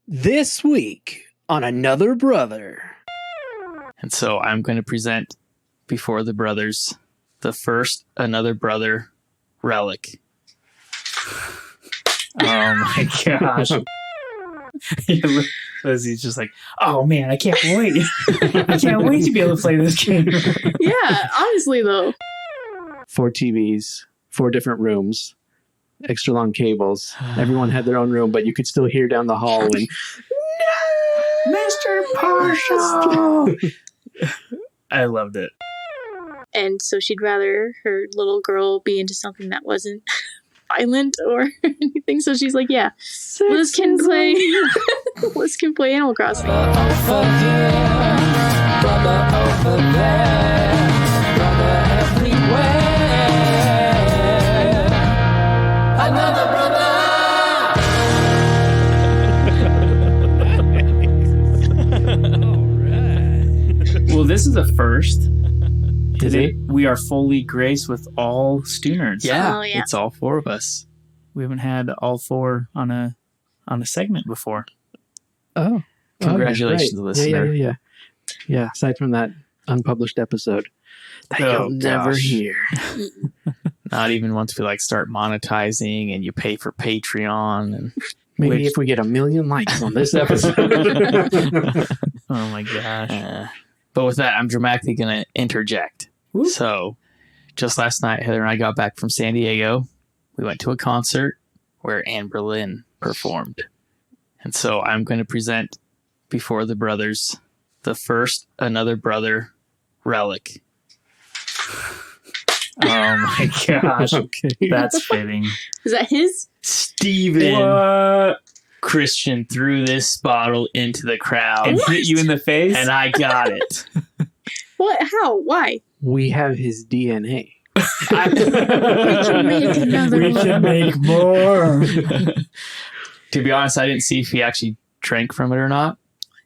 This week on Another Brother. And so I'm going to present before the brothers the first Another Brother relic. Oh my gosh. Lizzie's just like, oh man, I can't wait. I can't wait to be able to play this game. Yeah, honestly though. 4 TVs, 4 different rooms, extra long cables. Everyone had their own room, but you could still hear down the hall when, Mr. Partial! I loved it. And so she'd rather her little girl be into something that wasn't violent or anything. So she's like, yeah, Liz can play Animal Crossing. Well, this is a first. Is it? We are fully graced with all Stu Nerds. Yeah, Oh, yeah. It's all 4 of us. We haven't had all 4 on a segment before. Oh. Congratulations, right. listener. Yeah, aside from that unpublished episode that you'll never hear. Not even once we start monetizing and you pay for Patreon. And Maybe if we get 1 million likes on this episode. Oh my gosh. But with that, I'm dramatically going to interject. Whoop. So, just last night, Heather and I got back from San Diego. We went to a concert where Anberlin performed. And so I'm going to present before the brothers the first Another Brother relic. Oh my gosh. Okay. That's fitting. Is that his? Steven What? Christian threw this bottle into the crowd. And hit you in the face? And I got it. What? How? Why? We have his DNA. We can make another We one. can make more. To be honest, I didn't see if he actually drank from it or not.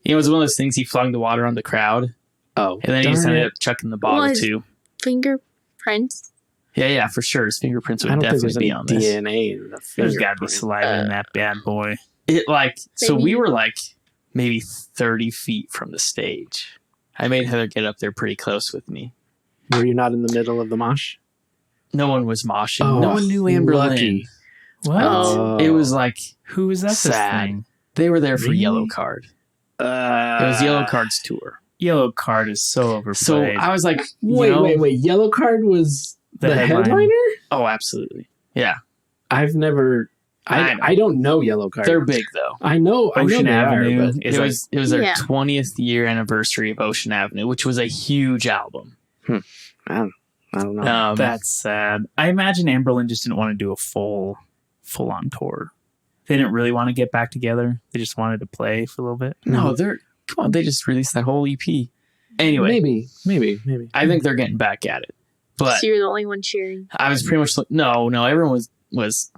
It was one of those things he flung the water on the crowd. Oh, And then he just darn ended it. up chucking the bottle Was- too. Fingerprints? Yeah, for sure. His fingerprints I would don't think definitely there's be any on this. DNA in the There's got to be fingerprint. saliva in that bad boy. So Maybe. we were maybe 30 feet from the stage. I made Heather get up there pretty close with me. Were you not in the middle of the mosh? No one was moshing. Oh, No one knew Anberlin. lucky. What? Oh. It was Who is that? This sad. thing? They were there for Really? Yellow Card. It was Yellow Card's tour. Yellow Card is so overplayed. So I was like, Wait. Yellow Card was the headline. headliner? Oh, absolutely. Yeah. I've never... I I don't know Yellow Card. They're big, though. I know Ocean they Avenue are, but is It was their Yeah. 20th year anniversary of Ocean Avenue, which was a huge album. I don't know. That's sad. I imagine Anberlin just didn't want to do a full-on tour. They didn't really want to get back together. They just wanted to play for a little bit. No, come on, they just released that whole EP. Anyway, Maybe. I think they're getting back at it. But So you're the only one cheering. I was pretty much no, everyone was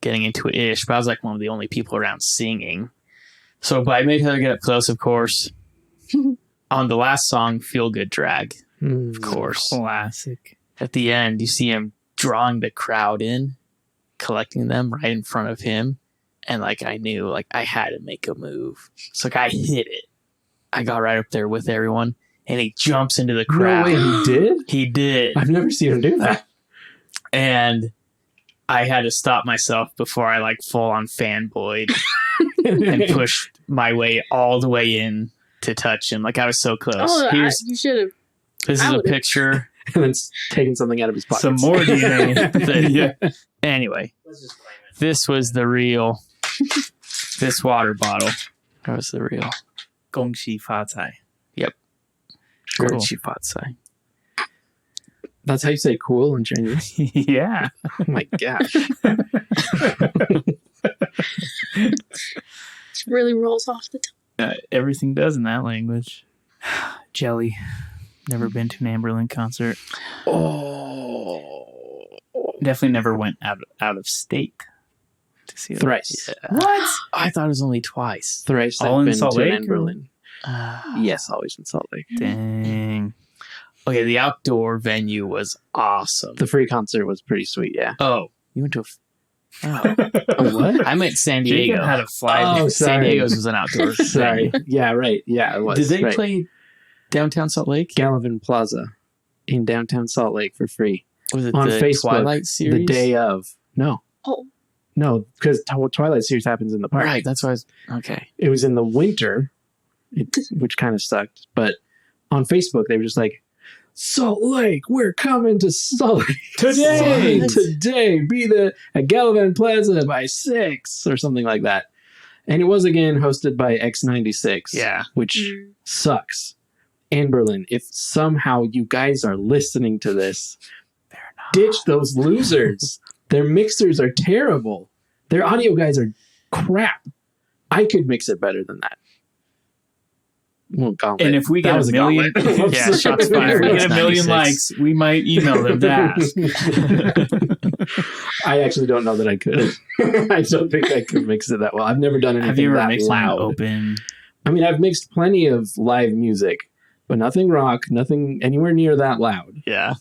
getting into it ish, but I was one of the only people around singing. But I made Heather get up close, of course. On the last song, Feel Good Drag, of course. Classic. At the end, you see him drawing the crowd in, collecting them right in front of him. And I knew I had to make a move. So I hit it. I got right up there with everyone, and he jumps into the crowd. No way, he did? He did. I've never seen him do that. And I had to stop myself before I full on fanboyed and pushed my way all the way in to touch him. I was so close. Oh, This you should have. is I a would've- picture. And then taking something out of his pocket. Some more DNA. Yeah. Anyway, this was the real. This water bottle. That was the real. Gongxi Fa Cai. Cool. Cool. That's how you say cool in Chinese. Yeah. Oh my gosh. It really rolls off the tongue. Everything does in that language. Jelly. Never been to an Anberlin concert. Oh. Definitely never went out of state to see it. Thrice. Yeah. What? I thought it was only twice. Thrice All I've in been Salt to Lake, an or- Anberlin. Yes, always in Salt Lake. Dang. Okay, the outdoor venue was awesome. The free concert was pretty sweet, yeah. Oh, you went to a Oh, What? I meant San Diego. Jacob had a fly. Oh, San sorry. Diego's was an outdoor. Sorry. venue. Yeah, right. Yeah, it was. Did they right. play downtown Salt Lake? Gallivan Plaza in downtown Salt Lake for free Was it on the Facebook Twilight series? the day of. No, Oh, because Twilight series happens in the park. Right, that's why I was okay. It was in the winter, which kind of sucked. But on Facebook, they were just like, Salt Lake, we're coming to Salt Lake Today! What? Today. Be at Gallivan Plaza by 6 or something like that. And it was again hosted by X96. Yeah. Which sucks. Anberlin, if somehow you guys are listening to this, ditch those losers. Their mixers are terrible. Their audio guys are crap. I could mix it better than that. Well, gauntlet. And if we That get was a million, gauntlet. Yeah, shots if fired. we get a million 96. likes, we might email them to ask. I actually don't know that I could. I don't think I could mix it that well. I've never done anything Have you ever that mixed an loud. open? I mean, I've mixed plenty of live music, but nothing rock, nothing anywhere near that loud. Yeah.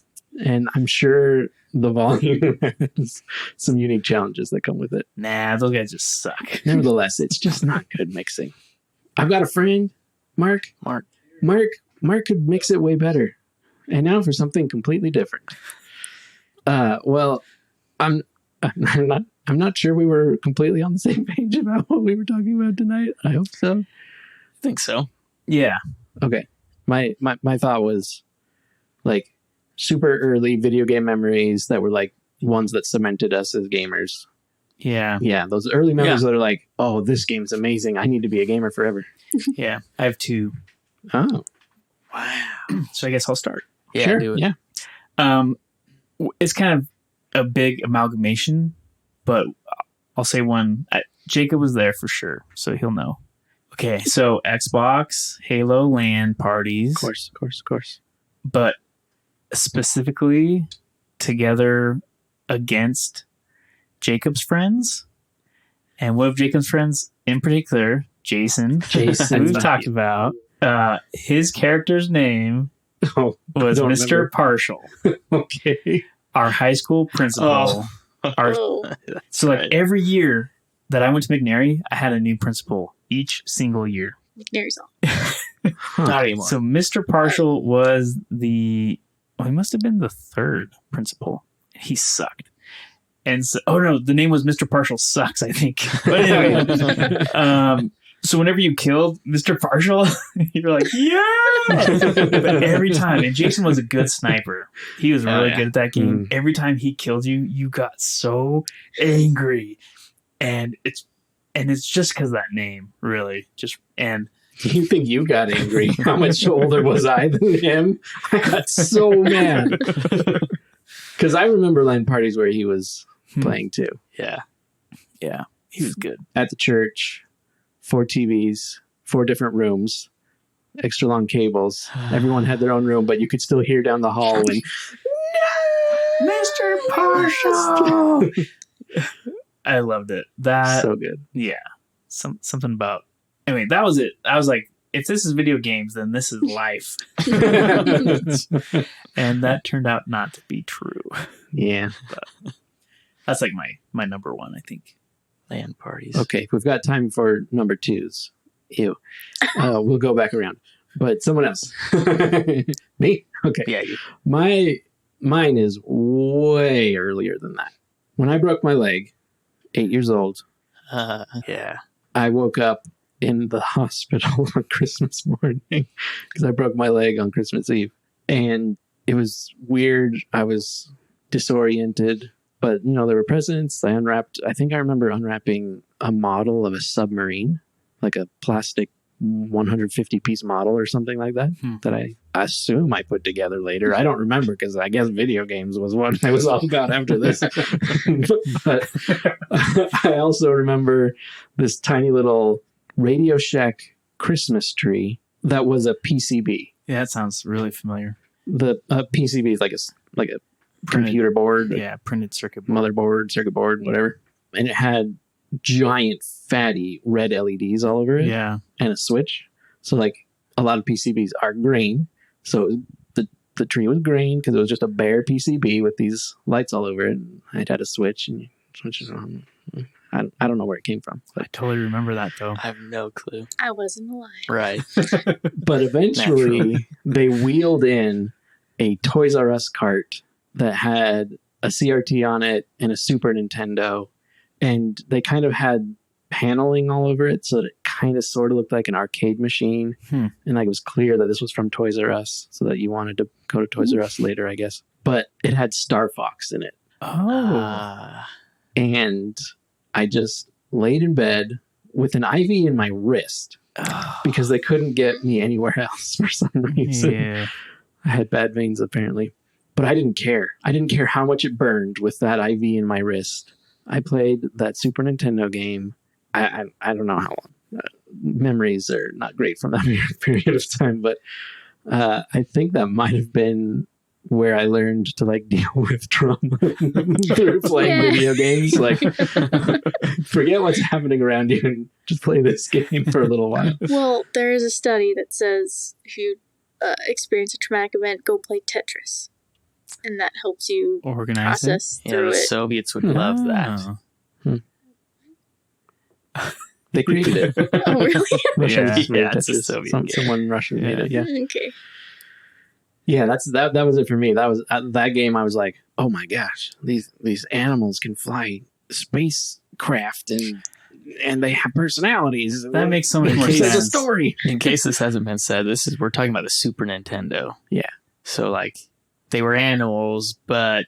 And I'm sure the volume has some unique challenges that come with it. Nah, those guys just suck. Nevertheless, it's just not good mixing. I've got a friend, Mark could mix it way better. And now for something completely different. Well, I'm not sure we were completely on the same page about what we were talking about tonight. I hope so. I think so. Yeah, Okay. My thought was like super early video game memories that were like ones that cemented us as gamers. yeah, Yeah, those early memories that are like, oh, this game's amazing. I need to be a gamer forever. yeah. I have two, Oh, Wow. so I guess I'll start. Yeah, sure. do it. Yeah. It's kind of a big amalgamation, but I'll say one. Jacob was there for sure, so he'll know. Okay, so Xbox, Halo LAN parties, Of course. but specifically together against Jacob's friends. And one of Jacob's friends in particular, Jason, Jason. we've talked about, his character's name Oh, was don't Mr. remember. Partial, okay. our high school principal. Our, oh. so like right. every year that I went to McNary, I had a new principal each single year. McNary's all. Not anymore. So Mr. Partial was he must have been the third principal. He sucked. And so, oh no, the name was Mr. Partial Sucks, I think. But anyway, so whenever you killed Mr. Partial, you're like, yeah! But every time, and Jason was a good sniper. He was really good at that game. Every time he killed you, you got so angry. And it's just because of that name, really. And You think you got angry? How much older was I than him? I got so mad. Because I remember LAN parties where he was playing too. yeah. he was good. At the church, 4 TVs, 4 different rooms, extra long cables. Everyone had their own room, but you could still hear down the hall when, Mr. Partial! I loved it. That so good. yeah, something about. Anyway, that was it. I was like, if this is video games, then this is life, and that turned out not to be true. Yeah. That's like my number one, I think. LAN parties. Okay, we've got time for number 2s. Ew. We'll go back around. But someone else. Me? Okay. Yeah. You, Mine is way earlier than that. When I broke my leg, 8 years old, yeah. I woke up in the hospital on Christmas morning because I broke my leg on Christmas Eve. And it was weird. I was disoriented, but there were presents. I think I remember unwrapping a model of a submarine, like a plastic 150 piece model or something like that, that I assume I put together later. I don't remember because I guess video games was what I was all about after this. But I also remember this tiny little Radio Shack Christmas tree that was a PCB. Yeah, that sounds really familiar. The PCB is like a computer board, Yeah, printed circuit board. motherboard, circuit board, whatever. And it had giant fatty red LEDs all over it. Yeah, And a switch. So like a lot of PCBs are green. So the tree was green because it was just a bare PCB with these lights all over it. And I'd had a switch and you which I don't know where it came from. I totally remember that though. I have no clue. I wasn't alive. Right. But eventually they wheeled in a Toys R Us cart that had a CRT on it and a Super Nintendo, and they kind of had paneling all over it, so that it kind of sort of looked like an arcade machine. And like it was clear that this was from Toys R Us, so that you wanted to go to Toys R Us later, I guess. But it had Star Fox in it. And I just laid in bed with an IV in my wrist because they couldn't get me anywhere else for some reason. Yeah. I had bad veins apparently, but I didn't care. I didn't care how much it burned with that IV in my wrist. I played that Super Nintendo game. I don't know how long. Memories are not great from that period of time, but I think that might have been where I learned to like deal with trauma through playing video games. Like, forget what's happening around you and just play this game for a little while. Well, there is a study that says if you experience a traumatic event, go play Tetris, and that helps you Organize process Yeah, through the it. Soviets would love that. They created it. Oh, really? Russians made Yeah, it's a Tetris. Soviet game. Someone Russian made it. Yeah. Okay. Yeah, that was it for me. That was that game. I was like, oh my gosh, these animals can fly spacecraft and they have personalities. That makes so much more There's a sense. story. In case this hasn't been said, we're talking about the Super Nintendo. Yeah. So like they were animals, but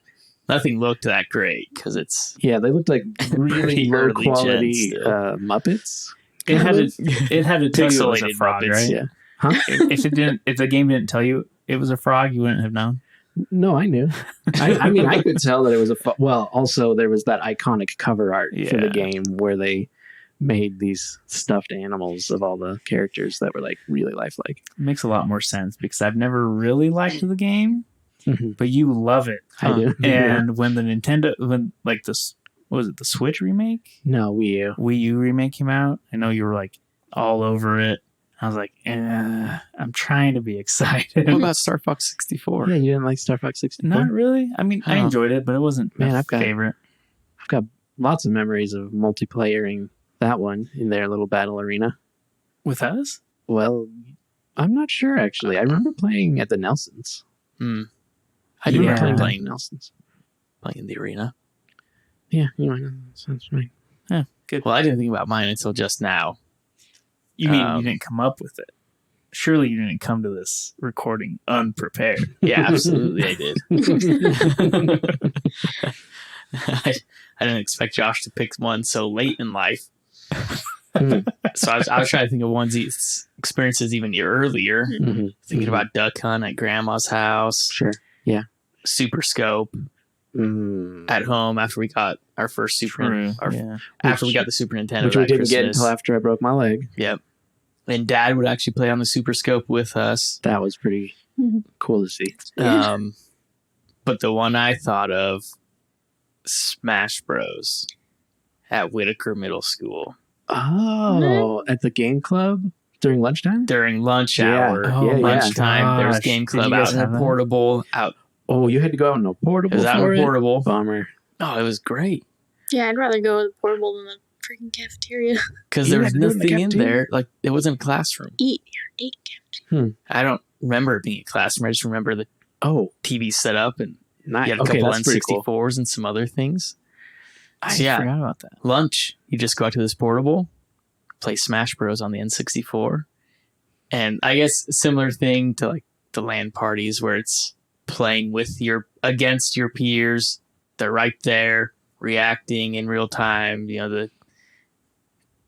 nothing looked that great because it's Yeah, they looked like really Pretty low early gen quality still. Muppets. It had to tell you it was a Pixelated frog, Muppets. right? Yeah. Huh? If the game didn't tell you it was a frog, you wouldn't have known. No, I knew. I mean, I could tell that it was well, also there was that iconic cover art for the Yeah. game where they made these stuffed animals of all the characters that were like really lifelike. It makes a lot more sense because I've never really liked the game, Mhm. but you love it. I do. And when the Nintendo, like this, what was it, the Switch remake? No, Wii U. Wii U remake came out. I know you were like all over it. I was like, I'm trying to be excited. what about Star Fox 64? Yeah, you didn't like Star Fox 64? Not really. I mean, I Oh. enjoyed it, but it wasn't Man, my I've got- favorite. I've got lots of memories of multiplayering that one in their little battle arena. With us? Well, I'm not sure actually. I remember playing at the Nelsons. I do remember Yeah. playing Nelsons. in the arena. Yeah, you know, sounds right. Well, I didn't think about mine until just now. You mean Um, you didn't come up with it? Surely you didn't come to this recording unprepared. Yeah, absolutely, I did. I didn't expect Josh to pick one so late in life. So I was trying to think of one's experiences even earlier. Mhm. Thinking about duck hunt at grandma's house, Sure. Yeah. super scope at home after we got our first after we got the Super Nintendo, Which we that didn't get Christmas. until after I broke my leg. Yep. And Dad would actually play on the Super Scope with us. That was pretty cool to see. But the one I thought of, Smash Bros. At Whitaker Middle School Oh, at the game club during lunchtime? during lunch Yeah. hour, Oh, yeah, lunchtime. There was gosh. game Did club you out guys in have a that? portable. Out Oh, you had to go out in a it portable was out for in a it? portable. Bummer. Oh, it was great Yeah, I'd rather go with the portable than the freaking cafeteria. because You there had was to do it in the nothing in cafeteria? there. Like it wasn't a classroom. Eat cafeteria. I don't remember it being a classroom. I just remember the Oh, TV set up and nice. you had a Okay, couple that's pretty N64s cool. and some other things. I So, yeah. forgot about that. Lunch, you just go out to this portable, play Smash Bros on the N64, and I guess similar thing to like the LAN parties where it's playing with against your peers. They're right there, reacting in real time. You know,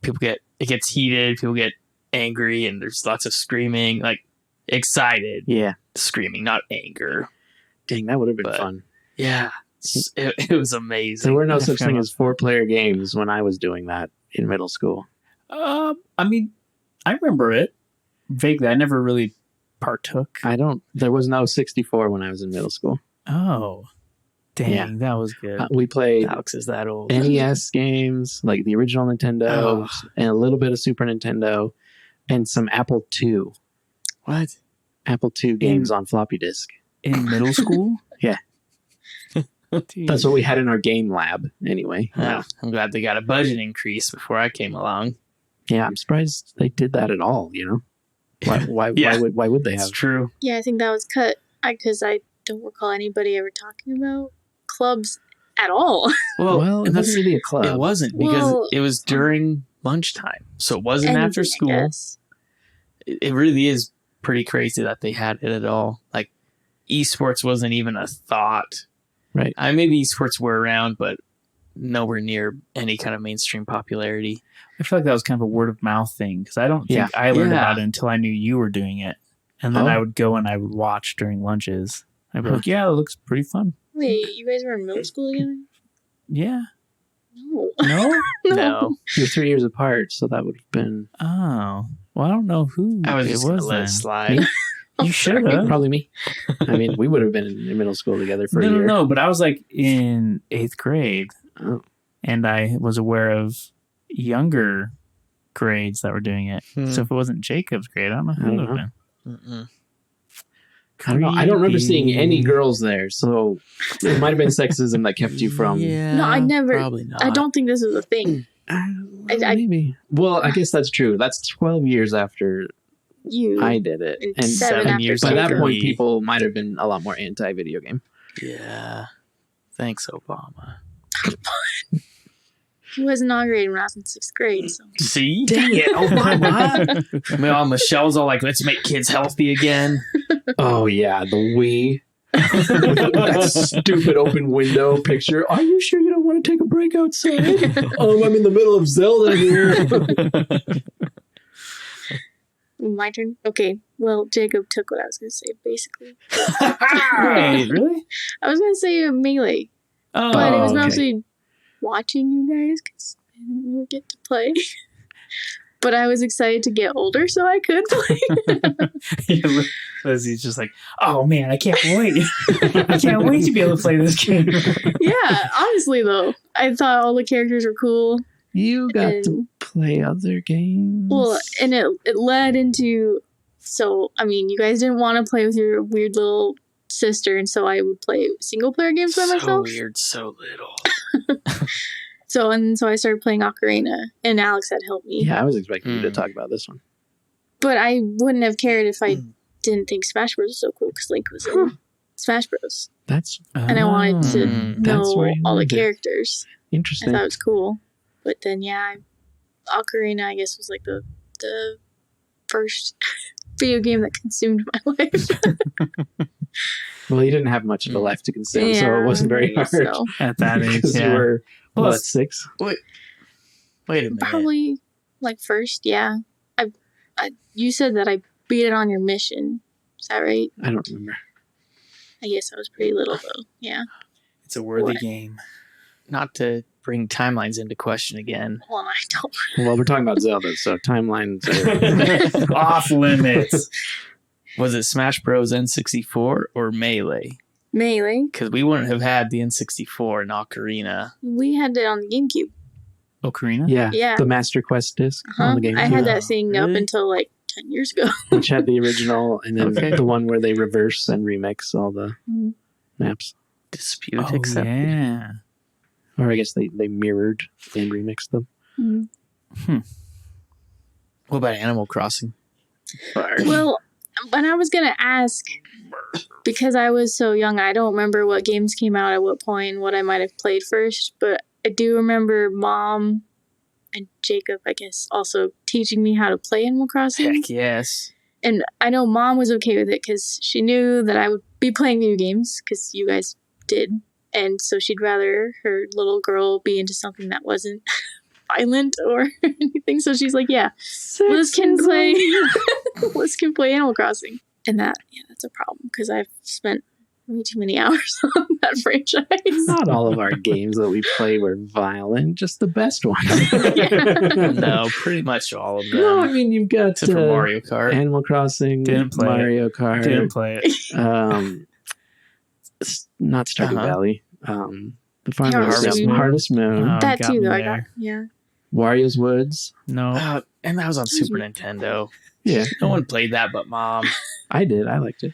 it gets heated, people get angry, and there's lots of screaming, like excited Yeah. screaming, not anger. Dang, that would have been But- fun. Yeah, it was amazing. There were no I such forgot thing about as 4-player games when I was doing that in middle school. I mean, I remember it vaguely. I never really partook. There was no 64 when I was in middle school. Oh, dang, Yeah. that was good. We played Alex is that old. NES games, like the original Nintendo, and a little bit of Super Nintendo, and some Apple II. What? Apple II games on floppy disk. In middle school? Yeah. That's what we had in our game lab, anyway. Yeah. I'm glad they got a budget increase before I came along. Yeah, I'm surprised they did that at all. Why would they It's have? true. Yeah, I think that was cut because I don't recall anybody ever talking about clubs at all. Well, it and wasn't really a club. It wasn't because Well, it was during lunchtime. So it wasn't Anything, after I school. guess. It really is pretty crazy that they had it at all. Like, esports wasn't even a thought. Right. Maybe esports were around, but nowhere near any kind of mainstream popularity. I feel like that was kind of a word of mouth thing because I don't think I learned about it until I knew you were doing it. And then I would go and I would watch during lunches. I'd be like, yeah, it looks pretty fun. Wait, you guys were in middle school together? Yeah. No. No? No. You're 3 years apart, so that would have been Oh. Well, I don't know who I was it just going was to let then. it slide. You should have. probably me. I mean, we would have been in middle school together for a year. No, but I was like in 8th grade. Oh. And I was aware of younger grades that were doing it. So if it wasn't Jacob's grade, I don't know who it would have been. Mm-mm. I don't know. I don't remember seeing Creepy. any girls there, so it might have been sexism that kept you from. Yeah, No, I never- Probably not. I don't think this was a thing. Maybe. Well, I guess that's true. That's 12 years after You. I did it, And and 7 after years by that Jacob. point, people might have been a lot more anti-video game. Yeah. Thanks, Obama. He was inaugurated when I was in 6th grade. So. See? Dang it, Obama! Meanwhile, Michelle's all like, let's make kids healthy again. Oh yeah, the Wii. That stupid open window picture. Are you sure you don't want to take a break outside? I'm in the middle of Zelda here. My turn? Okay. Well, Jacob took what I was going to say, basically. Wait, really? I was going to say Melee, Oh, but it was okay. mostly watching you guys because I didn't really get to play. But I was excited to get older so I could play. Lizzie's just like, oh man, I can't wait. I can't wait to be able to play this game. Yeah, honestly, though. I thought all the characters were cool. You got And- to play other games. Well, and it led into... So, I mean, you guys didn't want to play with your weird little sister, and so I would play single-player games by So myself. weird, so little. So I started playing Ocarina, and Alex had helped me. yeah, I was expecting you to Mm. talk about this one. But I wouldn't have cared if I didn't think Smash Bros. Was so cool, because Link was in Smash Bros. That's And I wanted to Mm, that's where know you all the learned it. characters. I interesting. thought it was cool. But then, yeah, Ocarina, I guess, was like the first video game that consumed my life. Well, you didn't have much of a life to consume, so Yeah, it wasn't very I guess hard. so. At that age, Because you yeah. were, Well, what, 6? Wait a minute. Probably like first, yeah. You said that I beat it on your mission. Is that right? I don't remember. I guess I was pretty little though. Yeah. It's a worthy What? game. Not to bring timelines into question again. Well, I don't. Well, we're talking about Zelda, so timelines are... Off limits. Was it Smash Bros. N64 or Melee? Melee. Because we wouldn't have had the N64 in Ocarina. We had it on the GameCube. Ocarina? Yeah, Yeah. the Master Quest disc Uh-huh. on the game, I had that thing up Really? until like 10 years ago. which had the original, and then Okay. the one where they reverse and remix all the Mhm. maps. Dispute Oh, accepted. yeah. Or I guess they mirrored and remixed them. What about Animal Crossing? Well, when I was going to ask, because I was so young, I don't remember what games came out at what point, what I might have played first, but I do remember Mom and Jacob, I guess, also teaching me how to play Animal Crossing. Heck yes. And I know Mom was okay with it because she knew that I would be playing video games because you guys did. And so she'd rather her little girl be into something that wasn't violent or anything. So she's like, yeah, Liz can play Animal Crossing. And that's a problem because I've spent way too many hours on that franchise. Not all of our games that we play were violent, just the best ones. No, pretty much all of them. No, I mean, you've got Except for Mario Kart. Animal Crossing, Didn't play it. Mario Kart, Didn't play it. not Stardew Uh-huh. Valley, the Farmers Harvest Moon. Moon. Harvest Moon, Oh, That got too, me though. I there. got, yeah. Wario's Woods. No. And that was on Super Nintendo. Yeah, No one played that but Mom. I did. I liked it,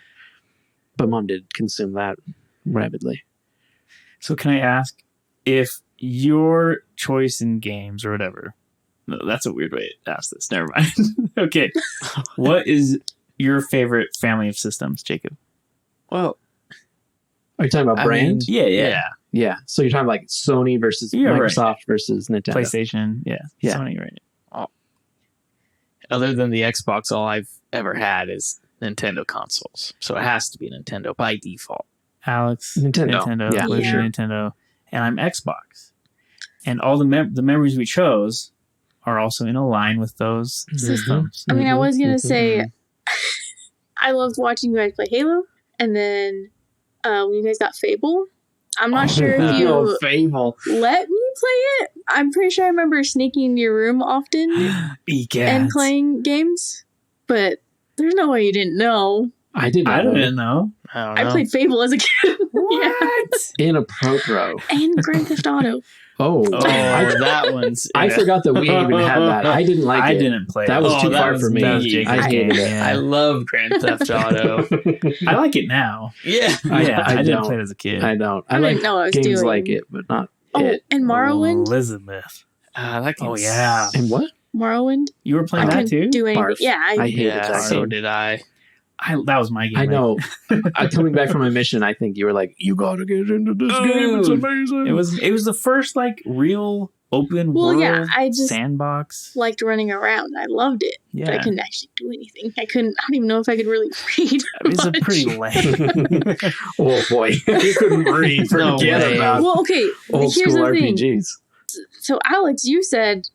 but Mom did consume that rapidly. So can I ask if your choice in games or whatever? No, that's a weird way to ask this. Never mind. Okay. What is your favorite family of systems, Jacob? Well, Are you talking about brand? Yeah. Yeah. So you're talking like Sony versus Microsoft versus Nintendo. PlayStation. Yeah. Sony, right. Other than the Xbox, all I've ever had is Nintendo consoles. So it has to be Nintendo by default. Alex, Nintendo. Yeah, Lucia, sure. Nintendo, and I'm Xbox. And all the memories we chose are also in a line with those systems. I mean, I was gonna Mhm. say, I loved watching you guys play Halo, and then when you guys got Fable, I'm not sure if you Oh, Fable. let me play it. I'm pretty sure I remember sneaking in your room often and playing games, but there's no way you didn't know. I didn't. I know. didn't know. I don't I know. played Fable as a kid. What? Inappropriate. And Grand Theft Auto. Oh, Oh, that one's. I forgot that we even had that. I didn't like I it. didn't play That it. was too that far was for me. That was Jacob's I game. hated it. Yeah. I love Grand Theft Auto. I like it now. Yeah. I didn't don't. play it as a kid. I don't. I I like didn't know what I was games doing. like it, but not Oh, it. and Morrowind. Elizabeth. That Oh, game's- yeah. And what? Morrowind. You were playing I that couldn't too? do anything. Barf. Yeah, I hated Yeah, that so game. did I. That was my game. I right? know. Coming back from my mission, I think you were like, "You gotta get into this game. It's Dude, amazing." It was the first like real open Well, world yeah, I just sandbox. liked running around. I loved it. Yeah, But I couldn't actually do anything. I don't even know if I could really read. it's a much. pretty lame. Oh boy, you couldn't read. No Forget way. about Well, okay. old Here's school the thing. RPGs. So, Alex, you said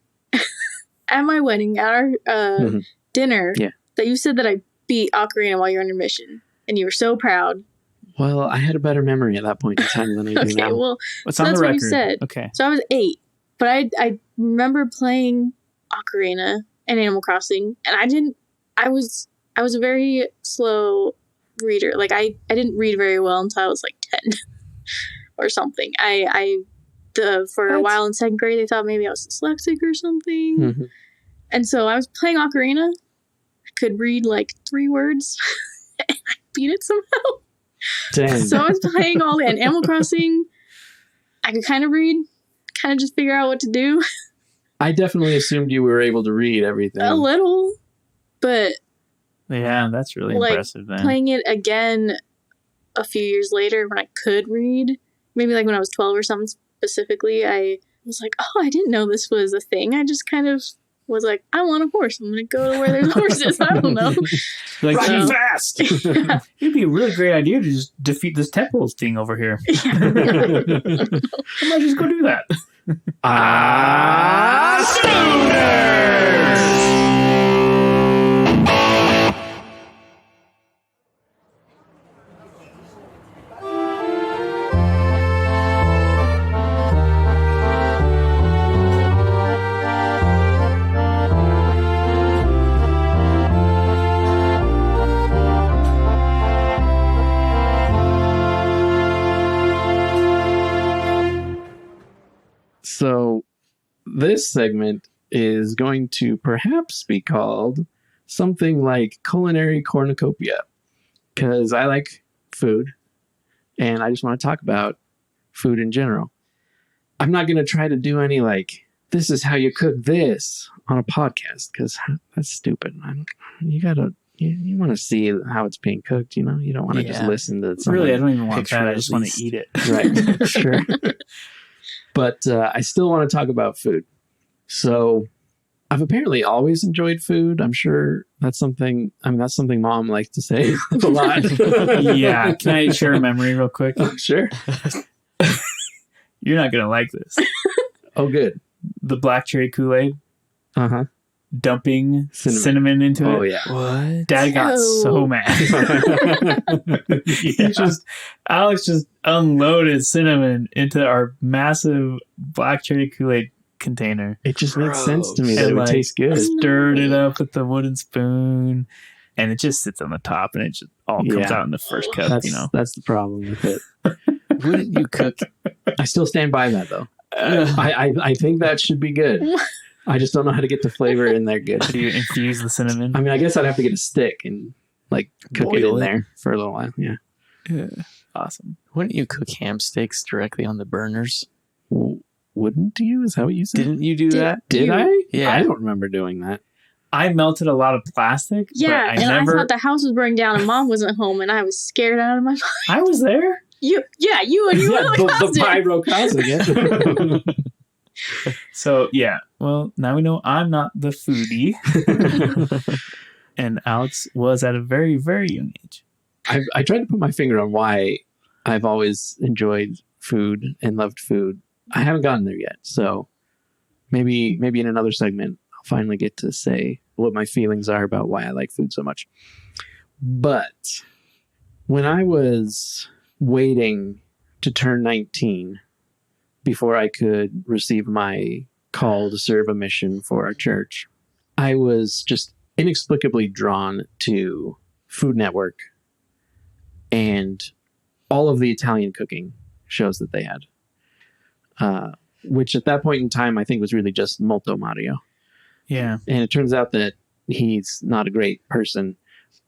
at my wedding, at our Mhm. dinner, Yeah. that you said that I beat Ocarina while you're on your mission. And you were so proud. Well, I had a better memory at that point in time than I do Okay, now. well, What's So on that's the what you record? said. Okay. so I was 8. But I remember playing Ocarina and Animal Crossing. And I was a very slow reader. Like, I didn't read very well until I was like 10 or something. For a What? while in 2nd grade, they thought maybe I was dyslexic or something. Mhm. And so I was playing Ocarina. I could read like 3 words. And I beat it somehow. Dang. So I was playing all that. And Animal Crossing, I could kind of read, kind of just figure out what to do I definitely assumed you were able to read everything. a little. But Yeah, that's really Like, impressive. Then playing it again a few years later when I could read, maybe like when I was 12 or something specifically, I was like, oh, I didn't know this was a thing. I just kind of was like, I want a horse. I'm going to go to where there's horses. I don't know. like Right. fast. It'd be a really great idea to just defeat this temples thing over here. I might just go do that. So, this segment is going to perhaps be called something like Culinary Cornucopia, because I like food and I just want to talk about food in general. I'm not going to try to do any like, this is how you cook this on a podcast, because that's stupid. You want to see how it's being cooked, you know? You don't want to just Yeah. listen to something. Really, I don't even want picture that. I at just want least. to eat it. Right, sure. But I still want to talk about food. So I've apparently always enjoyed food. I'm sure that's something Mom likes to say a lot. Yeah. Can I share a memory real quick? Sure. You're not gonna like this. Oh, good. The black cherry Kool-Aid, Uh-huh. dumping Cinnamon. cinnamon into Oh, it. yeah. What? Dad got Oh. so mad. Alex just unloaded cinnamon into our massive black cherry Kool-Aid container. It just makes sense to me that And, it would like, taste good. Stirred it up with the wooden spoon, and it just sits on the top, and it just all comes Yeah. out in the first cup. That's, You know, that's the problem with it. Wouldn't you cook? I still stand by that, though. I think that should be good. I just don't know how to get the flavor in there good. do you infuse the cinnamon? I mean, I guess I'd have to get a stick and like cook it Boil in it. there for a little while. Yeah. Awesome. Wouldn't you cook ham steaks directly on the burners? Wouldn't you? Is that what you said? Didn't you do that? Did I? Yeah. I don't remember doing that. I melted a lot of plastic. Yeah, but and I thought the house was burning down and Mom wasn't home, and I was scared out of my mind. I was there. You and you were the pyro causing it. So, yeah. Well, now we know I'm not the foodie. And Alex was at a very, very young age. I tried to put my finger on why I've always enjoyed food and loved food. I haven't gotten there yet. So maybe in another segment, I'll finally get to say what my feelings are about why I like food so much. But when I was waiting to turn 19 before I could receive my call to serve a mission for our church, I was just inexplicably drawn to Food Network and all of the Italian cooking shows that they had, which at that point in time, I think was really just Molto Mario. Yeah. And it turns out that he's not a great person,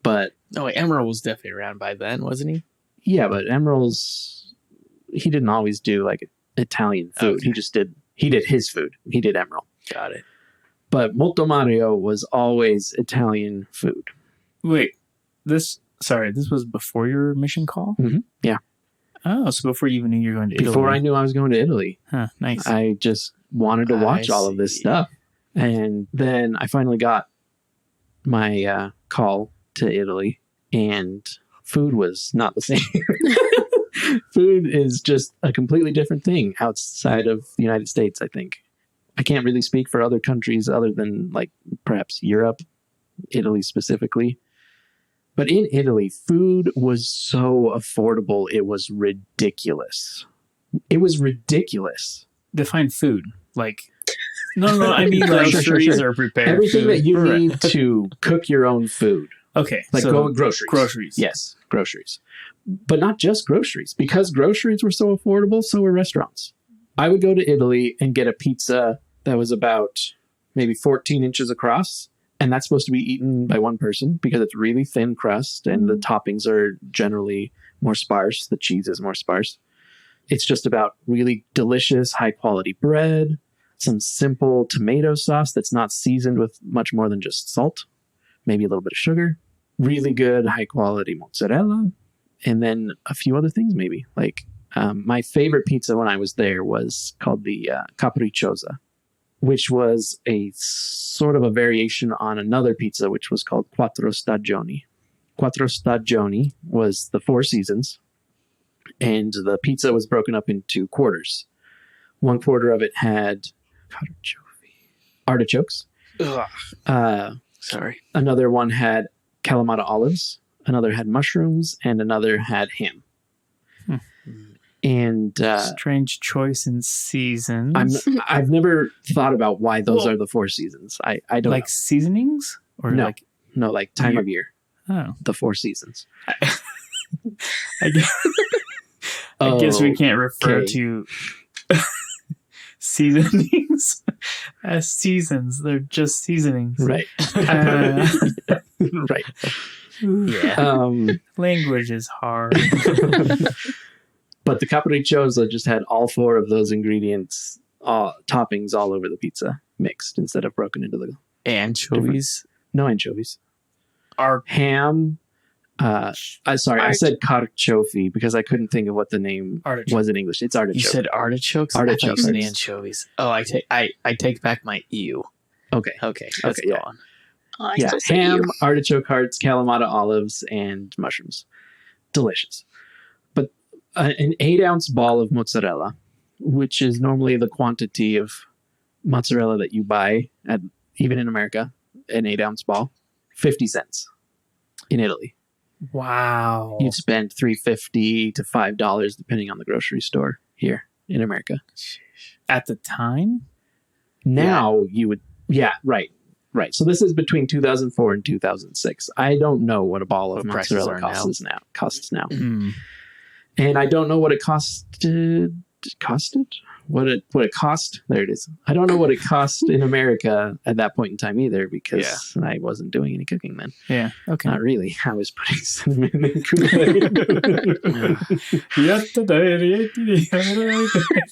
but... Oh, wait, Emerald was definitely around by then, wasn't he? Yeah, but he didn't always do like Italian food. Okay. He did his food. He did Emerald. Got it. But Molto Mario was always Italian food. Wait, this was before your mission call? Mm-hmm. Yeah. Oh, so before you even knew you were going to Italy. Before I knew I was going to Italy. Huh, nice. I just wanted to watch all of this stuff. And then I finally got my call to Italy, and food was not the same. Food is just a completely different thing outside of the United States, I think. I can't really speak for other countries other than like perhaps Europe, Italy specifically. But in Italy, food was so affordable, it was ridiculous. It was ridiculous. Define food. Like, no, I mean groceries Sure. or prepared Everything food. that you need to cook your own food. Okay. Like so groceries. Groceries. Yes, groceries. But not just groceries. Because groceries were so affordable, so were restaurants. I would go to Italy and get a pizza that was about maybe 14 inches across. And that's supposed to be eaten by one person because it's really thin crust and the toppings are generally more sparse. The cheese is more sparse. It's just about really delicious, high quality bread, some simple tomato sauce that's not seasoned with much more than just salt, maybe a little bit of sugar, really good, high quality mozzarella, and then a few other things maybe. Like my favorite pizza when I was there was called the capricciosa, which was a sort of a variation on another pizza, which was called Quattro Stagioni. Quattro Stagioni was the 4 seasons, and the pizza was broken up into quarters. One quarter of it had artichokes. Sorry. Another one had Kalamata olives. Another had mushrooms, and another had ham. And strange choice in seasons. I've never thought about why those are the 4 seasons. I don't like know. Seasonings or No, like time of year. Oh, The 4 seasons. I guess we can't refer Okay. to seasonings as seasons. They're just seasonings. Right. Right. Yeah. Language is hard. But the capricciosa just had all 4 of those ingredients, toppings all over the pizza, mixed instead of broken into the... Anchovies. No anchovies. Our Ham. I said carciofi because I couldn't think of what the name Artichoke. was in English. It's artichoke. You said artichokes? Artichokes. I thought you said anchovies. Oh, I take back my ew. Okay. Okay, let's Okay, go yeah. on. Oh, I Yeah, still say ham, you. artichoke hearts, Kalamata olives, and mushrooms. Delicious. But an 8-ounce ball of mozzarella, which is normally the quantity of mozzarella that you buy at even in America, an 8-ounce ball, 50 cents in Italy. wow. You'd spend $3.50 to $5 depending on the grocery store here in America. At the time, Now you would, right. So this is between 2004 and 2006. I don't know what a ball of What prices mozzarella are now. costs now. mm, And I don't know what it costed. what it cost. There it is. I don't know what it cost in America at that point in time either, because I wasn't doing any cooking then. Yeah. Okay. Not really. I was putting cinnamon in Kool-Aid.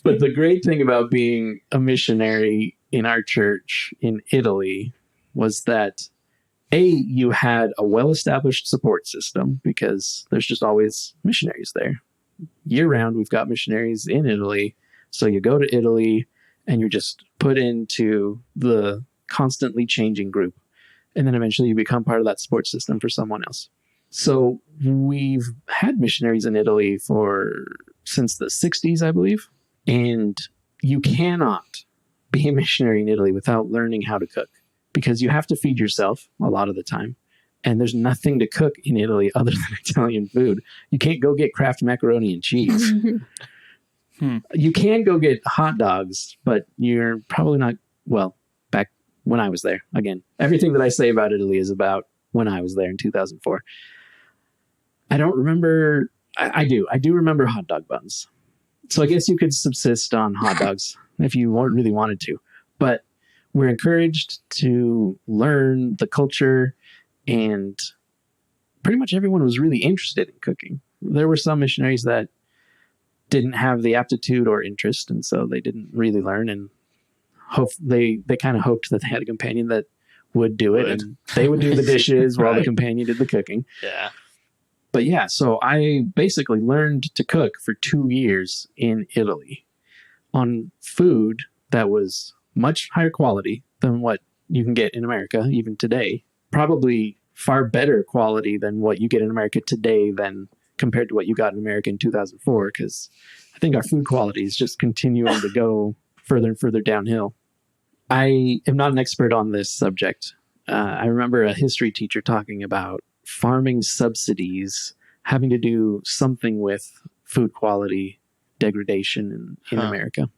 But the great thing about being a missionary in our church in Italy was that you had a well-established support system, because there's just always missionaries there. Year-round, we've got missionaries in Italy. So you go to Italy and you're just put into the constantly changing group. And then eventually you become part of that support system for someone else. So we've had missionaries in Italy since the 60s, I believe. And you cannot be a missionary in Italy without learning how to cook, because you have to feed yourself a lot of the time. And there's nothing to cook in Italy other than Italian food. You can't go get Kraft macaroni and cheese. You can go get hot dogs, but you're probably not, well, back when I was there. Again, everything that I say about Italy is about when I was there in 2004. I don't remember. I do remember hot dog buns. So I guess you could subsist on hot dogs if you really wanted to. But we're encouraged to learn the culture, and pretty much everyone was really interested in cooking. There were some missionaries that didn't have the aptitude or interest, and so they didn't really learn, and they kind of hoped that they had a companion that would do it, and they would do the dishes while the companion did the cooking. Yeah. But yeah, so I basically learned to cook for 2 years in Italy on food that was much higher quality than what you can get in America even today. Probably far better quality than what you get in America today than compared to what you got in America in 2004, because I think our food quality is just continuing to go further and further downhill. I am not an expert on this subject. I remember a history teacher talking about farming subsidies having to do something with food quality degradation in America.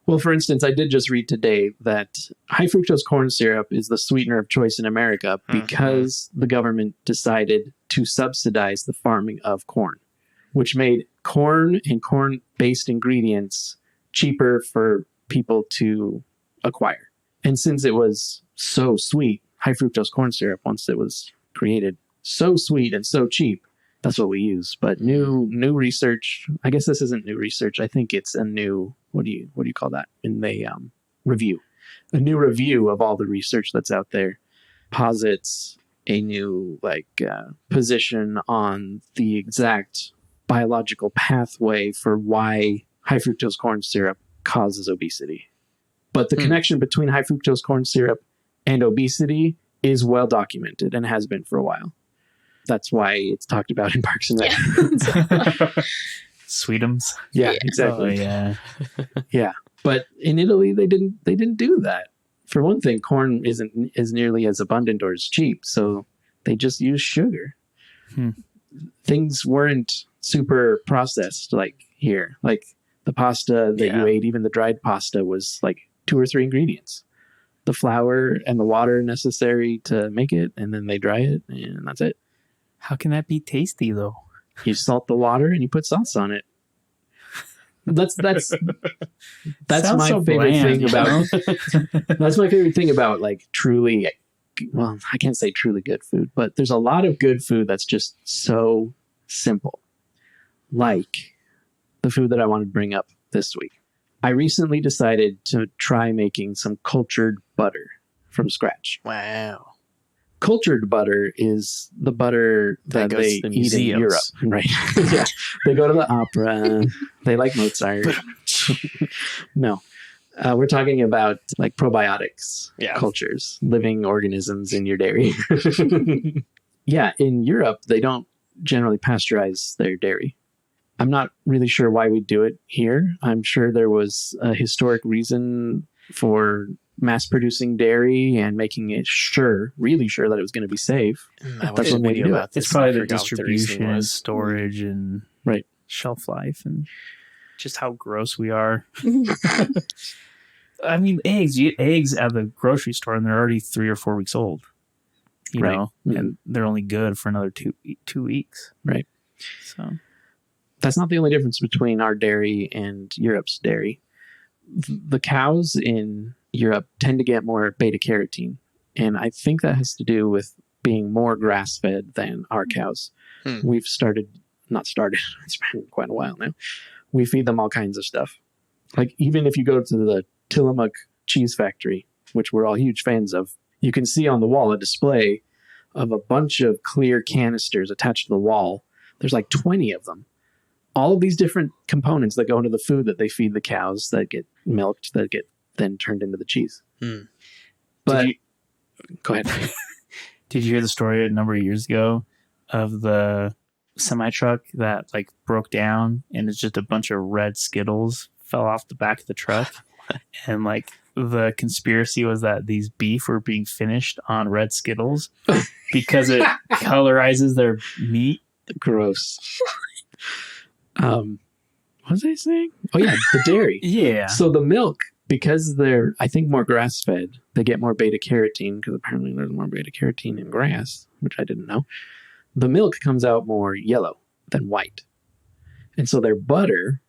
Well, for instance, I did just read today that high fructose corn syrup is the sweetener of choice in America because the government decided to subsidize the farming of corn, which made corn and corn-based ingredients cheaper for people to acquire. And since it was so sweet, high fructose corn syrup, once it was created, so sweet and so cheap, that's what we use. But new research, I guess this isn't new research. I think it's a new, what do you call that? In the review. A new review of all the research that's out there posits a new position on the exact biological pathway for why high fructose corn syrup causes obesity. But the connection between high fructose corn syrup and obesity is well documented and has been for a while. That's why it's talked about in Parks and Rec. Sweetums. Yeah, exactly. Oh, yeah. Yeah. But in Italy, they didn't do that. For one thing, corn isn't as nearly as abundant or as cheap, so they just use sugar. Things weren't super processed like here. Like the pasta that you ate, even the dried pasta, was like 2 or 3 ingredients. The flour and the water necessary to make it, and then they dry it, and that's it. How can that be tasty, though? You salt the water and you put sauce on it. That's my favorite thing about. That's my favorite thing about truly. Well, I can't say truly good food, but there's a lot of good food that's just so simple. Like the food that I want to bring up this week. I recently decided to try making some cultured butter from scratch. Wow. Cultured butter is the butter that they eat in Europe. Right. Yeah. They go to the opera. They like Mozart. No. We're talking about probiotics cultures, living organisms in your dairy. Yeah. In Europe, they don't generally pasteurize their dairy. I'm not really sure why we do it here. I'm sure there was a historic reason for mass producing dairy and making it really sure that it was going to be safe. That's what we do. It's probably the distribution and storage and shelf life and just how gross we are. I mean, eggs. You get eggs at the grocery store and they're already 3 or 4 weeks old. You know, and they're only good for another two weeks. Right. So that's not the only difference between our dairy and Europe's dairy. The cows in Europe tend to get more beta carotene, and I think that has to do with being more grass fed than our cows. We've not started, it's been quite a while now. We feed them all kinds of stuff. Like, even if you go to the Tillamook cheese factory, which we're all huge fans of, you can see on the wall a display of a bunch of clear canisters attached to the wall. There's like 20 of them. All of these different components that go into the food that they feed the cows that get milked, that get then turned into the cheese. But go ahead. Did you hear the story a number of years ago of the semi-truck that like broke down and it's just a bunch of red Skittles fell off the back of the truck? And like the conspiracy was that these beef were being finished on red Skittles because it colorizes their meat. Gross. What was I saying? Oh yeah, the dairy. Yeah. So the milk, because they're, I think, more grass-fed, they get more beta carotene, because apparently there's more beta carotene in grass, which I didn't know. The milk comes out more yellow than white. And so their butter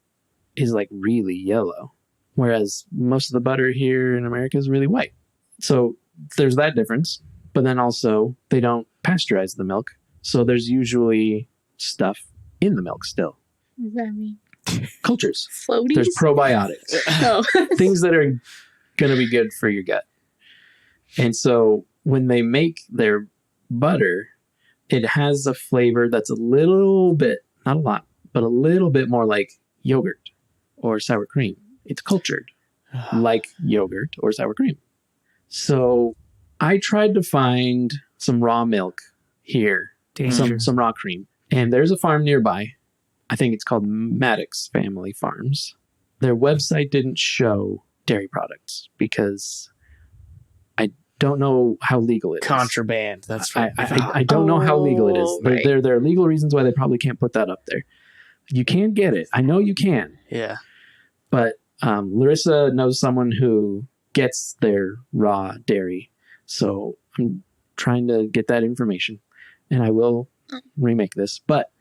is like really yellow, whereas most of the butter here in America is really white. So there's that difference. But then also they don't pasteurize the milk. So there's usually stuff in the milk still. What does that mean? Cultures. Floaties? There's probiotics. Oh. Things that are going to be good for your gut. And so when they make their butter, it has a flavor that's a little bit, not a lot, but a little bit more like yogurt or sour cream. It's cultured like yogurt or sour cream. So I tried to find some raw milk here, some raw cream. And there's a farm nearby. I think it's called Maddox Family Farms. Their website didn't show dairy products because I don't know how legal it is. Contraband. That's right. I don't know how legal it is. Right. There are legal reasons why they probably can't put that up there. You can get it. I know you can. Yeah. But Larissa knows someone who gets their raw dairy. So I'm trying to get that information. And I will remake this. But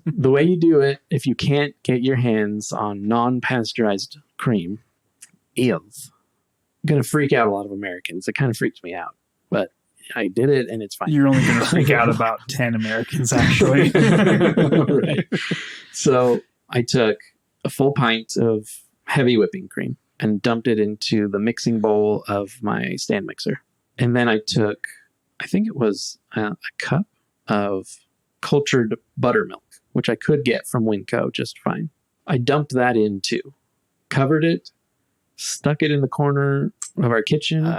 the way you do it, if you can't get your hands on non-pasteurized cream, is going to freak out a lot of Americans. It kind of freaked me out. But I did it, and it's fine. You're only going to freak out about 10 Americans, actually. Right. So I took a full pint of heavy whipping cream and dumped it into the mixing bowl of my stand mixer. And then I took, I think it was a cup of cultured buttermilk, which I could get from Winco just fine. I dumped that in too, covered it, stuck it in the corner of our kitchen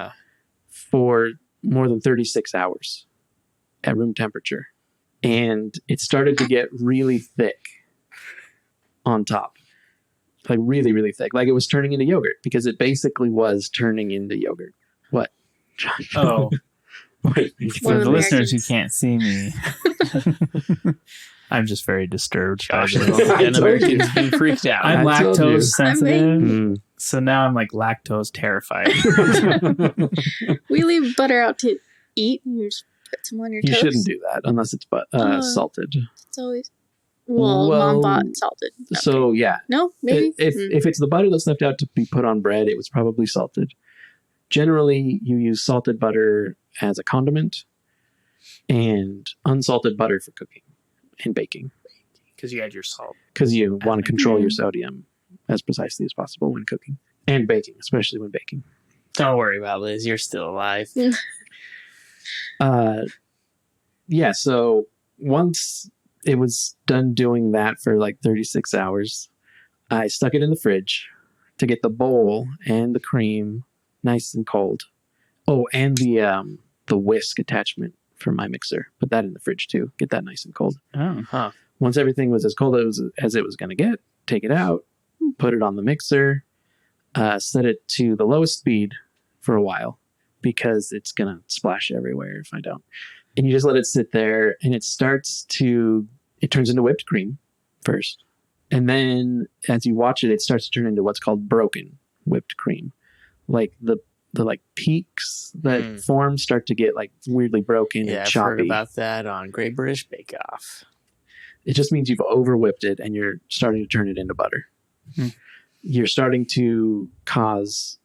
for more than 36 hours at room temperature. And it started to get really thick on top. Like really, really thick. Like it was turning into yogurt because it basically was turning into yogurt. What? Oh. Wait, For the listeners who can't see me, I'm just very disturbed. Josh by is this. an American's been freaked out. I'm I told you. lactose sensitive, Mm. so now I'm like lactose terrified. We leave butter out to eat. And you just put some on your You toast. shouldn't do that unless it's salted. It's always... Well, Mom bought salted. Okay. So yeah, No, maybe? if it's the butter that's left out to be put on bread, it was probably salted. Generally, you use salted butter as a condiment and unsalted butter for cooking and baking. Because you had your salt. Because you want to control your sodium as precisely as possible when cooking. And baking, especially when baking. Don't worry about Liz. You're still alive. Yeah, so once it was done doing that for like 36 hours, I stuck it in the fridge to get the bowl and the cream nice and cold. Oh, and the whisk attachment for my mixer. Put that in the fridge too. Get that nice and cold. Oh, Huh. Once everything was as cold as it was going to get, take it out, put it on the mixer, set it to the lowest speed for a while because it's going to splash everywhere if I don't. And you just let it sit there and it turns into whipped cream first. And then as you watch it, it starts to turn into what's called broken whipped cream. Like the like peaks that form start to get like weirdly broken Yeah, and I've choppy. heard about that on Great British Bake Off. It just means you've over whipped it and you're starting to turn it into butter. You're starting to cause,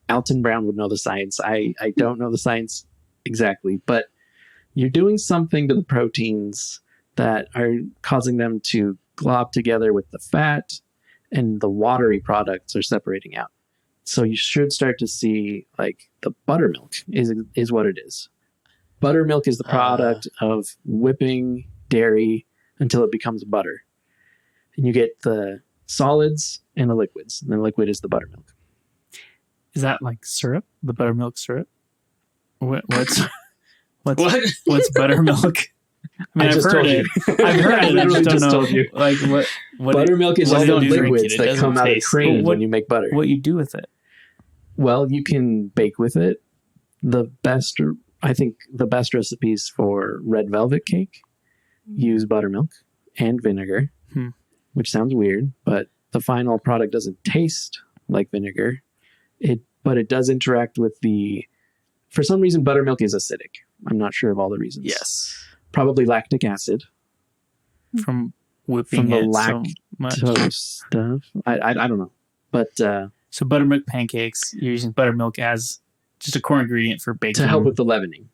Alton Brown would know the science. I don't know the science exactly, but you're doing something to the proteins that are causing them to glob together with the fat, and the watery products are separating out. So you should start to see like the buttermilk is what it is. Buttermilk is the product of whipping dairy until it becomes butter. And you get the solids and the liquids. And the liquid is the buttermilk. Is that like syrup? The buttermilk syrup? What's buttermilk? I mean, I've heard it. I've heard it. I literally just don't know. told you. Like what Buttermilk is what all do the you drink liquids it? It that doesn't come out of taste- cream what- when you make butter. what you do with it. Well, you can bake with it. I think the best recipes for red velvet cake use buttermilk and vinegar, which sounds weird, but the final product doesn't taste like vinegar. But it does interact with for some reason, buttermilk is acidic. I'm not sure of all the reasons. Yes. Probably lactic acid From whipping from the it so much. lactose stuff. I don't know. But So buttermilk pancakes, you're using buttermilk as just a core ingredient for baking. to help with the leavening.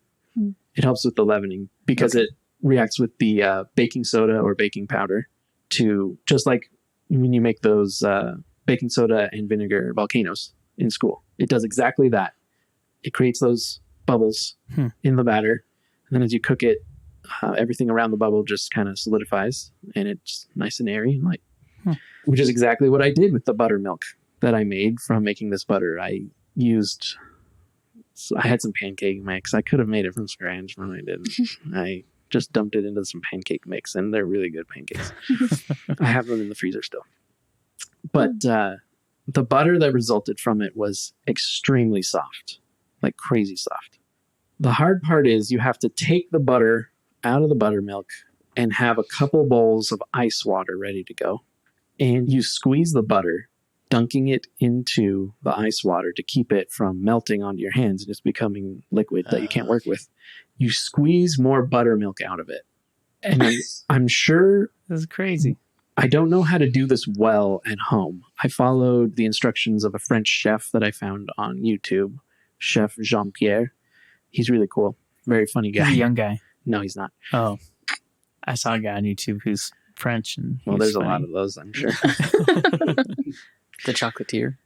It helps with the leavening because it reacts with the baking soda or baking powder to, just like when you make those baking soda and vinegar volcanoes in school. It does exactly that. It creates those bubbles in the batter. And then as you cook it, everything around the bubble just kind of solidifies and it's nice and airy and light, which is exactly what I did with the buttermilk that I made from making this butter. I had some pancake mix. I could have made it from scratch, but I didn't. I just dumped it into some pancake mix, and they're really good pancakes. I have them in the freezer still. But the butter that resulted from it was extremely soft, like crazy soft. The hard part is you have to take the butter out of the buttermilk and have a couple bowls of ice water ready to go. And you squeeze the butter, dunking it into the ice water to keep it from melting onto your hands and just becoming liquid that you can't work with. You squeeze more buttermilk out of it. And I'm sure, This is crazy. I don't know how to do this well at home. I followed the instructions of a French chef that I found on YouTube, Chef Jean-Pierre. He's really cool. Very funny guy. He's a young guy. No, he's not. Oh, I saw a guy on YouTube who's French, and Well, he's there's funny. a lot of those, I'm sure. The chocolatier.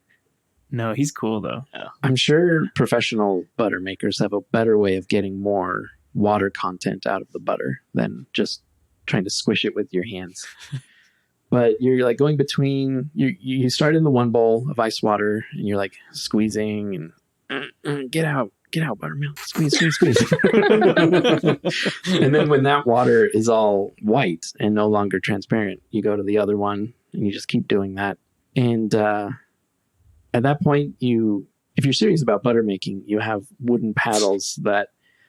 No, he's cool though. I'm sure professional butter makers have a better way of getting more water content out of the butter than just trying to squish it with your hands. But you're like going between, you start in the one bowl of ice water and you're like squeezing and get out buttermilk, squeeze. And then when that water is all white and no longer transparent, you go to the other one and you just keep doing that. And at that point, if you're serious about butter making, you have wooden paddles that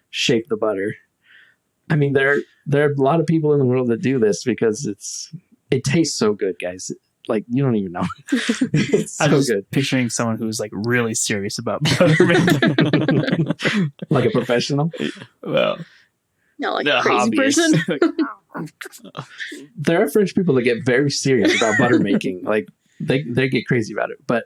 shape the butter. I mean, there are a lot of people in the world that do this because it tastes so good, guys. Like, you don't even know. It's I'm so just good. picturing someone who's like really serious about butter making. Like a professional. Well, Not like The a crazy hobbyist. person. There are French people that get very serious about butter making. Like, they get crazy about it. But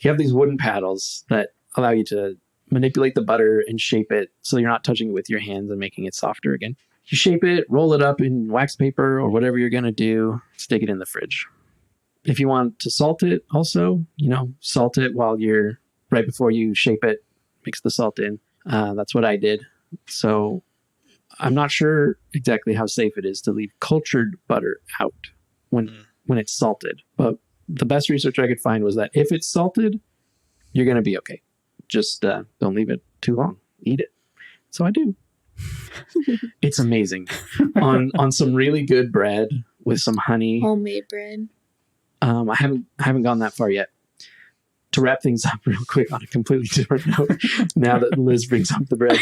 you have these wooden paddles that allow you to manipulate the butter and shape it so you're not touching it with your hands and making it softer again. You shape it, roll it up in wax paper or whatever you're going to do, stick it in the fridge. If you want to salt it also, salt it right before you shape it, mix the salt in. That's what I did. So I'm not sure exactly how safe it is to leave cultured butter out when it's salted. But the best research I could find was that if it's salted, you're going to be okay. Just don't leave it too long. Eat it. So I do. It's amazing. On some really good bread with some honey. Homemade bread. I haven't gone that far yet. To wrap things up real quick on a completely different note, now that Liz brings up the bread,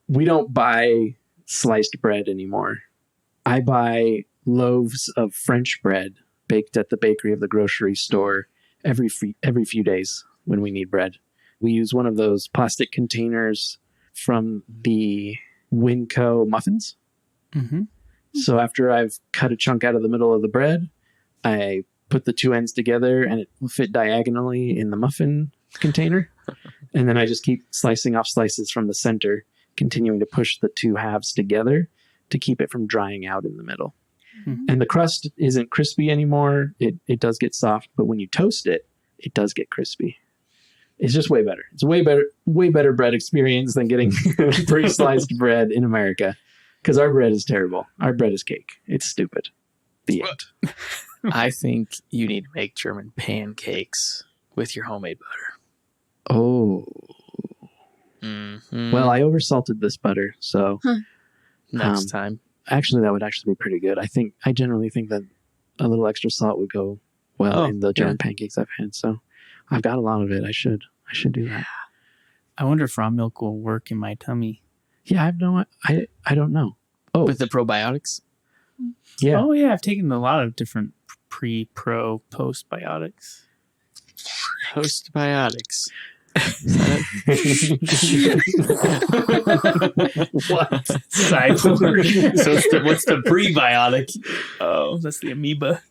we don't buy sliced bread anymore. I buy loaves of French bread baked at the bakery of the grocery store every few days when we need bread. We use one of those plastic containers from the Winco muffins. mm-hmm. So after I've cut a chunk out of the middle of the bread, I put the two ends together and it will fit diagonally in the muffin container. And then I just keep slicing off slices from the center, continuing to push the two halves together to keep it from drying out in the middle. Mhm. And the crust isn't crispy anymore. It does get soft, but when you toast it, it does get crispy. It's just way better. It's a way better bread experience than getting pre-sliced bread in America. Because our bread is terrible. Our bread is cake. It's stupid. The end. I think you need to make German pancakes with your homemade butter. Oh. Mm-hmm. Well, I oversalted this butter, so Next time. actually that would actually be pretty good. I generally think that a little extra salt would go well in the German pancakes I've had. So I've got a lot of it. I should do that. I wonder if raw milk will work in my tummy. Yeah, I don't know. Oh, With the probiotics? yeah. Oh, yeah. I've taken a lot of different pre, pro, postbiotics. Postbiotics. What? Cyborg. So what's the prebiotic? Oh, that's the amoeba.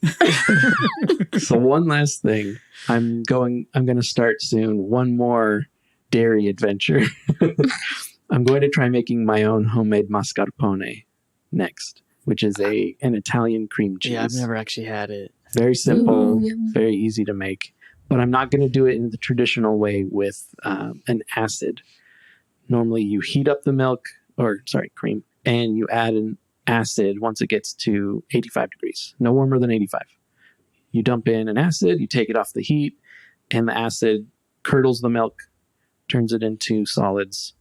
So one last thing. I'm going to start soon. One more dairy adventure. I'm going to try making my own homemade mascarpone next, which is an Italian cream cheese. Yeah, I've never actually had it. Very simple, Ooh, yum. very easy to make. But I'm not going to do it in the traditional way with an acid. Normally you heat up the cream, and you add an acid once it gets to 85 degrees. No warmer than 85. You dump in an acid, you take it off the heat, and the acid curdles the milk, turns it into solids,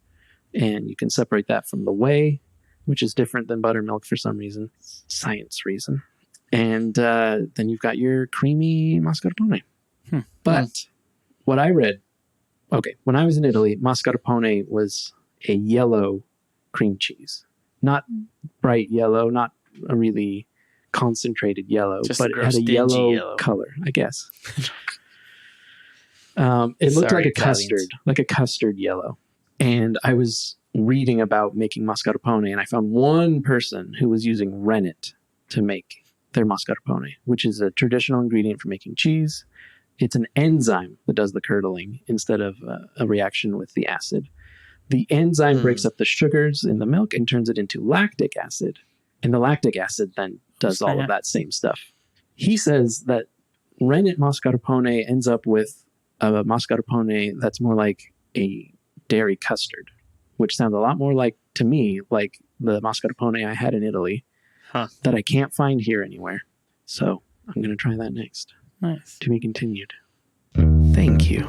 and you can separate that from the whey, which is different than buttermilk for some reason, science reason. And then you've got your creamy mascarpone. But what I read, when I was in Italy, mascarpone was a yellow cream cheese. Not bright yellow, not a really concentrated yellow, Just but a it had a dingy yellow color, I guess. It looked Sorry, like a custard yellow. And I was reading about making mascarpone, and I found one person who was using rennet to make their mascarpone, which is a traditional ingredient for making cheese. It's an enzyme that does the curdling instead of a reaction with the acid. The enzyme breaks up the sugars in the milk and turns it into lactic acid. And the lactic acid then does all of that same stuff. He says that rennet mascarpone ends up with a mascarpone that's more like a dairy custard, which sounds a lot more like, to me, like the mascarpone I had in Italy that I can't find here anywhere. So I'm going to try that next. Nice. To be continued. Thank you.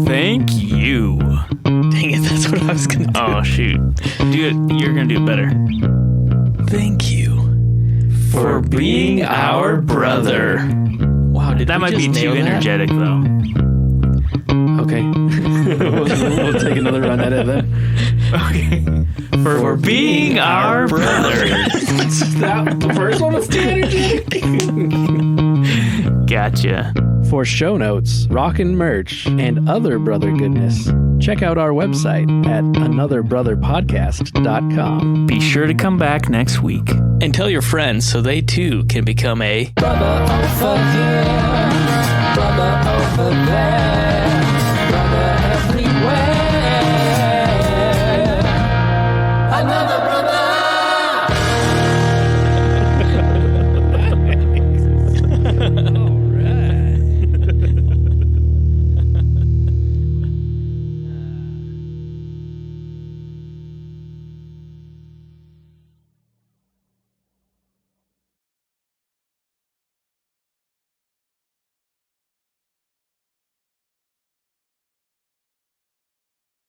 Thank you. Dang it, that's what I was going to do. Oh, shoot. Do it. You're going to do it better. Thank you For being our brother. Wow, did That we might be just too nail that? energetic, though. Okay. we'll take another run at it then. Okay. For being our brother. The first one was too energetic. Gotcha. For show notes, rockin' merch, and other brother goodness, check out our website at anotherbrotherpodcast.com. Be sure to come back next week. And tell your friends so they too can become a Brother over here, brother over there.